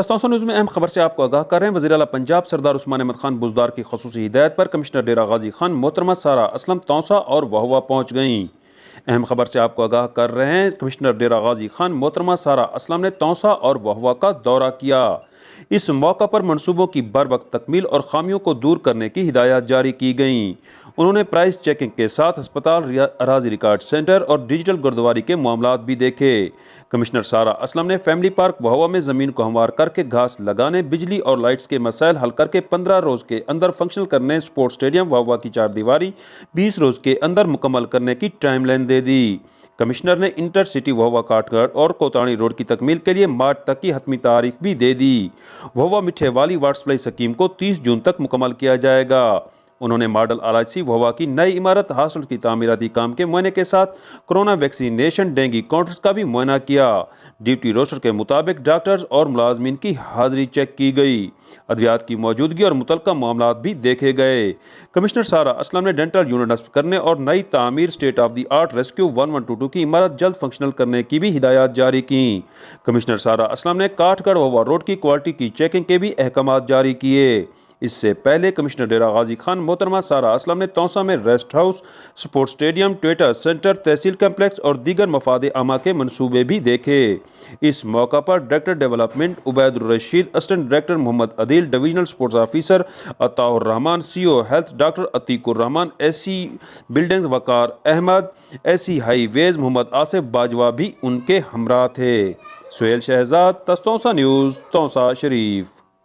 Taunsa news میں اہم خبر سے آپ کو آگاہ کر رہے ہیں۔ وزیر اعلی پنجاب سردار عثمان بزدار کی خصوصی ہدایت پر کمشنر ڈیرہ غازی خان محترمہ سارہ اسلم تونسہ اور وہوا پہنچ گئیں۔ اہم خبر سے آپ کو آگاہ کر رہے ہیں۔ کمشنر ڈیرہ غازی خان محترمہ سارہ اسلم نے تونسہ اور وہوا کا دورہ کیا۔ اس موقع پر منصوبوں کی بروقت تکمیل اور خامیوں کو دور کرنے کی ہدایات جاری کی گئیں۔ انہوں نے پرائز چیکنگ کے ساتھ ہسپتال، اراضی ریکارڈ سینٹر اور ڈیجیٹل گردواری کے معاملات بھی دیکھے۔ کمشنر سارہ اسلم نے فیملی پارک وہوا میں زمین کو ہموار کر کے گھاس لگانے، بجلی اور لائٹس کے مسائل حل کر کے 15 روز کے اندر فنکشنل کرنے، سپورٹ سٹیڈیم وہوا کی 4 دیواری 20 روز کے اندر مکمل کرنے کی ٹائم لائن دے دی۔ کمشنر نے انٹر سٹی وہوا کاٹ گاٹ اور کوتانی روڈ کی تکمیل کے لیے مارچ تک کی حتمی تاریخ بھی دے دی۔ وہوا میٹھے والی واٹر سپلائی اسکیم کو 30 جون تک مکمل کیا جائے گا۔ انہوں نے ماڈل RIC وہوا کی نئی عمارت ہاسٹل کی تعمیراتی کام کے معائنے کے ساتھ کورونا ویکسینیشن ڈینگی کاؤنٹرز کا بھی معائنہ کیا۔ ڈیوٹی روسٹر کے مطابق ڈاکٹرز اور ملازمین کی حاضری چیک کی گئی۔ ادویات کی موجودگی اور متعلقہ معاملات بھی دیکھے گئے۔ کمشنر سارہ اسلم نے ڈینٹل یونٹ نصب کرنے اور نئی تعمیر state of the art rescue 1122 کی عمارت جلد فنکشنل کرنے کی بھی ہدایات جاری کیں۔ کمشنر سارہ اسلم نے کاٹ گڑھ وہوا روڈ کی کوالٹی کی چیکنگ کے بھی احکامات جاری کیے۔ اس سے پہلے کمشنر ڈیرہ غازی خان محترمہ سارہ اسلم نے تونسہ میں ریسٹ ہاؤس، سپورٹ سٹیڈیم، ٹویٹر سینٹر، تحصیل کمپلیکس اور دیگر مفاد عامہ کے منصوبے بھی دیکھے۔ اس موقع پر ڈائریکٹر ڈیولپمنٹ عبید الرشید، اسسٹنٹ ڈائریکٹر محمد عدیل، ڈویژنل سپورٹس آفیسر عطاء الرحمان، CO ہیلتھ ڈاکٹر عتیق الرحمان، SC بلڈنگز وقار احمد، SC ہائی ویز محمد آصف باجوہ بھی ان کے ہمراہ تھے۔ سہیل شہزاد، تونسہ نیوز، تونسہ شریف۔